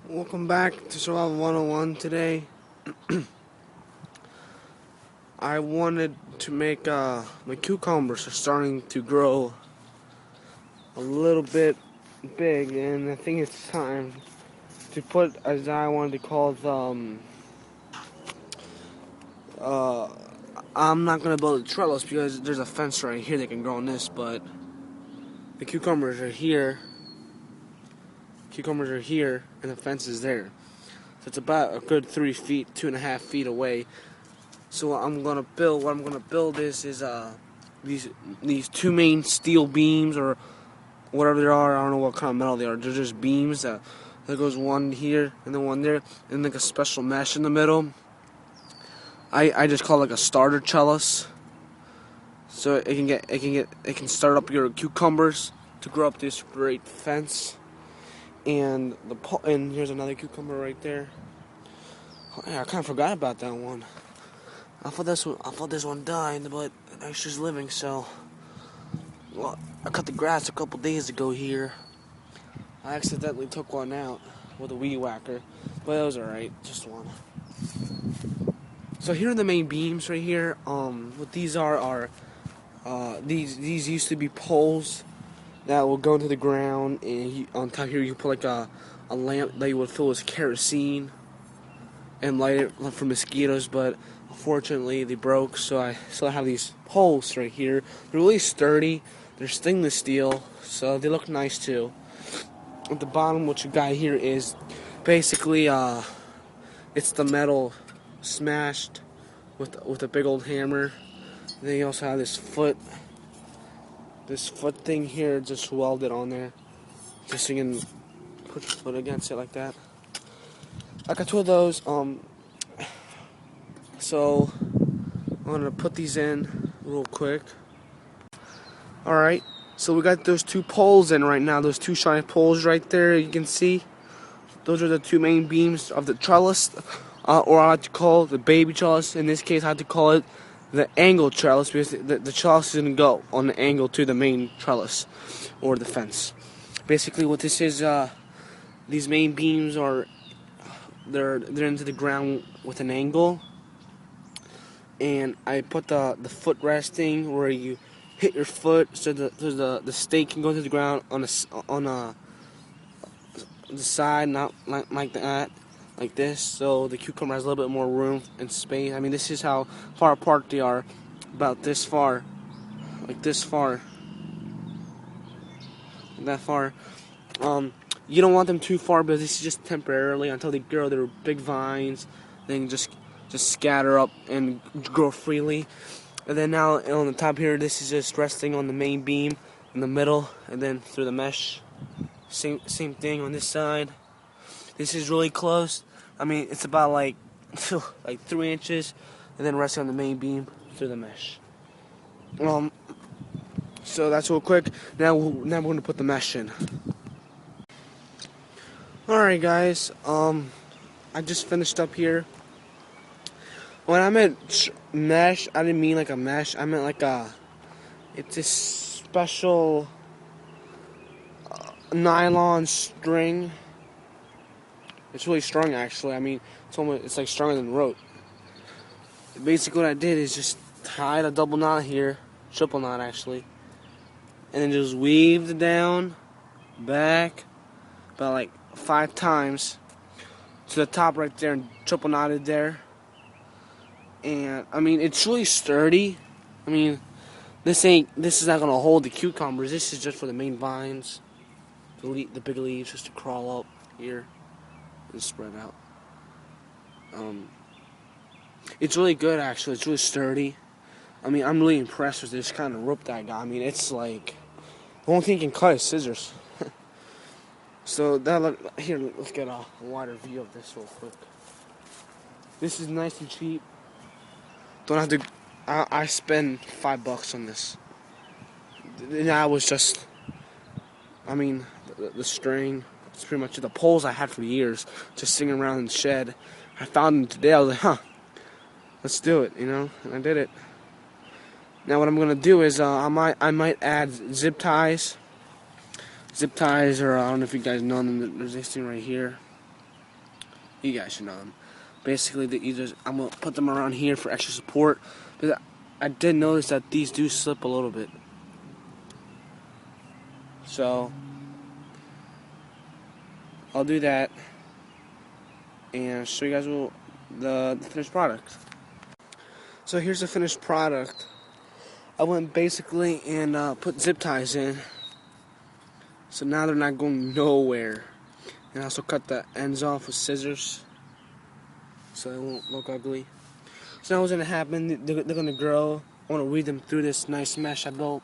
Welcome back to Survival 101 today. I wanted to make my cucumbers are starting to grow a little bit big, and I think it's time to put, as I wanted to call it, I'm not going to build a trellis because there's a fence right here that can grow on this, but the cucumbers are here, and the fence is there. So it's about a good 3 feet, 2.5 feet away. So what I'm gonna build is these two main steel beams or whatever they are. I don't know what kind of metal they are. They're just beams that goes one here and then one there, and like a special mesh in the middle. I just call it like a starter trellis. So it can start up your cucumbers to grow up this great fence. And here's another cucumber right there. Oh, yeah, I kind of forgot about that one. I thought this one died, but she's living. So, well, I cut the grass a couple days ago here. I accidentally took one out with a weed whacker, but it was alright, just one. So here are the main beams right here. What these are these used to be poles that will go into the ground, and on top here you put like a lamp that you would fill with kerosene and light it for mosquitoes, but unfortunately they broke, so I still have these poles right here. They're really sturdy, they're stainless steel, so they look nice too. At the bottom, what you got here is basically it's the metal smashed with a big old hammer. And then you also have this foot thing here just welded on there, just so you can put your foot against it like that. I got two of those. So I'm gonna put these in real quick. Alright, so we got those two poles in right now, those two shiny poles right there, you can see. Those are the two main beams of the trellis, or I like to call it the baby trellis. In this case, I like to call it the angle trellis, because the trellis is going to go on the angle to the main trellis, or the fence. Basically what this is, these main beams are, they're into the ground with an angle. And I put the foot resting where you hit your foot, so the stake can go to the ground on the side, not like that, like this. So the cucumber has a little bit more room and space. I mean, this is how far apart they are, about this far, like this far, that far. You don't want them too far, because this is just temporarily until they grow their big vines. Then just scatter up and grow freely. And then now on the top here, this is just resting on the main beam in the middle, and then through the mesh. Same thing on this side. This is really close. I mean, it's about like 3 inches, and then resting on the main beam through the mesh. So that's real quick. Now we're going to put the mesh in. Alright guys, I just finished up here. When I meant mesh, I didn't mean like a mesh. I meant like it's a special nylon string. It's really strong, actually. I mean, it's like stronger than rope. Basically what I did is just tied a double knot here, triple knot actually, and then just weaved it down, back, about like 5 times to the top right there, and triple knotted there. And I mean, it's really sturdy. I mean, this is not gonna hold the cucumbers. This is just for the main vines, the big leaves, just to crawl up here and spread out. It's really good, actually. It's really sturdy. I mean, I'm really impressed with this kind of rope that I got. I mean, it's like the only thing you can cut is scissors. So here, let's get a wider view of this real quick. This is nice and cheap. Don't have to. I spend $5 on this. That was just. I mean, the string. It's pretty much the poles I had for years, just sitting around in the shed. I found them today. I was like, huh, let's do it, and I did it. Now what I'm gonna do is I might add zip ties. Zip ties, or I don't know if you guys know them. There's this thing right here. You guys should know them. Basically, I'm gonna put them around here for extra support. But I did notice that these do slip a little bit. So I'll do that and show you guys the finished product. So here's the finished product. I went basically and put zip ties in, so now they're not going nowhere. And I also cut the ends off with scissors, so they won't look ugly. So now what's gonna happen? They're gonna grow. I want to weed them through this nice mesh I built.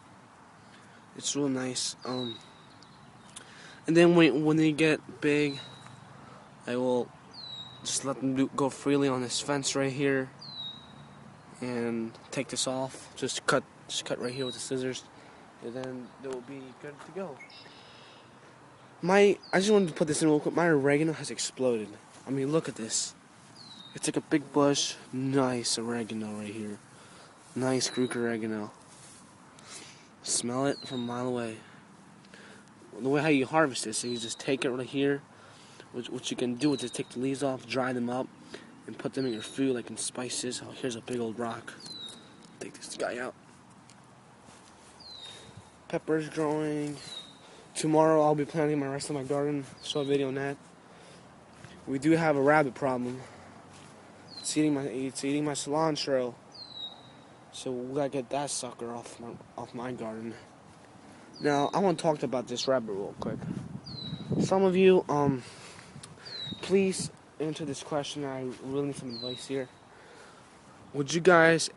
It's real nice. And then when they get big, I will just let them go freely on this fence right here, and take this off. Just cut right here with the scissors, and then they will be good to go. I just wanted to put this in real quick. My oregano has exploded. I mean, look at this. It's like a big bush. Nice oregano right here. Nice Greek oregano. Smell it from a mile away. The way how you harvest this, so you just take it right here. What you can do is just take the leaves off, dry them up, and put them in your food, like in spices. Oh, here's a big old rock. Take this guy out. Peppers growing. Tomorrow I'll be planting my rest of my garden. Show a video on that. We do have a rabbit problem. It's eating my cilantro. So we gotta get that sucker off my garden. Now I want to talk about this rabbit real quick. Some of you, please answer this question. I really need some advice here. Would you guys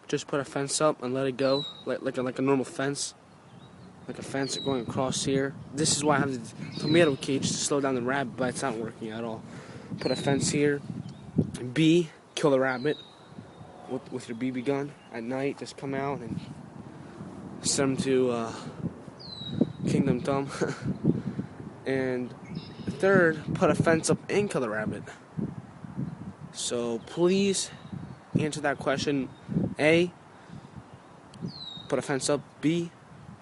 just put a fence up and let it go, like a normal fence, like a fence going across here? This is why I have the tomato cage to slow down the rabbit, but it's not working at all. Put a fence here. B, kill the rabbit with your BB gun at night. Just come out and send them to Kingdom Come. And third, put a fence up and kill the rabbit. So please answer that question. A, put a fence up. B,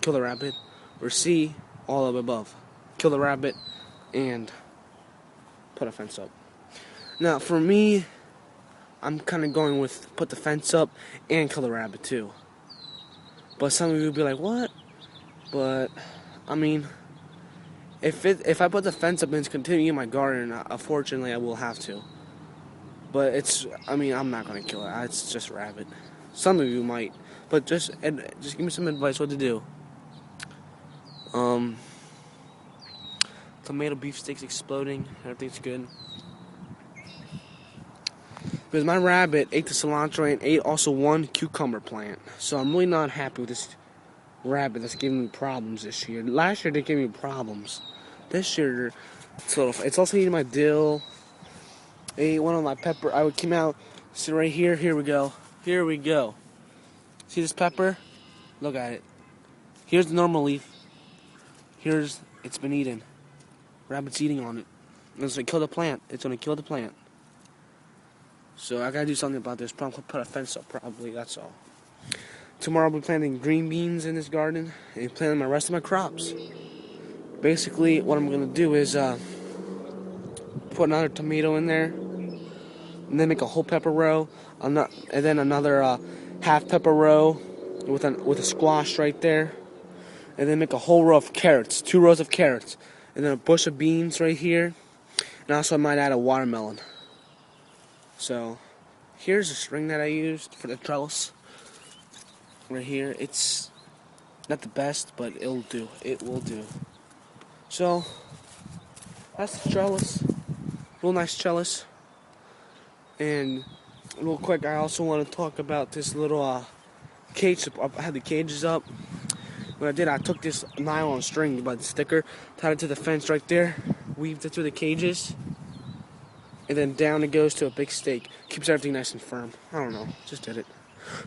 kill the rabbit. Or C, all of the above. Kill the rabbit and put a fence up. Now for me, I'm kind of going with put the fence up and kill the rabbit too. But some of you will be like, what? But I mean, if I put the fence up and it's continuing in my garden, unfortunately I will have to. But I'm not gonna kill it. It's just a rabbit. Some of you might, but just give me some advice what to do. Tomato beefsteaks exploding. Everything's good. Because my rabbit ate the cilantro and ate also one cucumber plant. So I'm really not happy with this rabbit that's giving me problems this year. Last year they gave me problems. This year it's also eating my dill. Ate one of my pepper. I came out, sit right here. Here we go. Here we go. See this pepper? Look at it. Here's the normal leaf. It's been eaten. Rabbit's eating on it. It's gonna kill the plant. It's gonna kill the plant. So I gotta do something about this. Probably put a fence up. Probably that's all. Tomorrow I'll be planting green beans in this garden and planting the rest of my crops. Basically, what I'm gonna do is put another tomato in there, and then make a whole pepper row, and then another half pepper row with a squash right there, and then make a whole row of carrots, 2 rows of carrots, and then a bush of beans right here, and also I might add a watermelon. So here's the string that I used for the trellis. Right here, it's not the best, but it'll do. It will do. So that's the trellis. Real nice trellis. And real quick, I also want to talk about this little cage. I had the cages up. What I did, I took this nylon string by the sticker, tied it to the fence right there, weaved it through the cages, and then down it goes to a big stake. Keeps everything nice and firm. I don't know, just did it.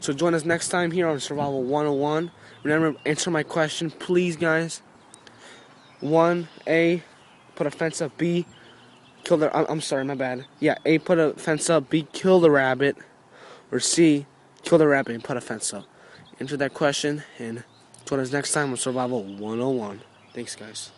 So join us next time here on Survival 101. Remember, answer my question, please, guys. 1, A, put a fence up. B, kill the... I'm sorry, my bad. Yeah, A, put a fence up. B, kill the rabbit. Or C, kill the rabbit and put a fence up. Answer that question, and join us next time on Survival 101. Thanks, guys.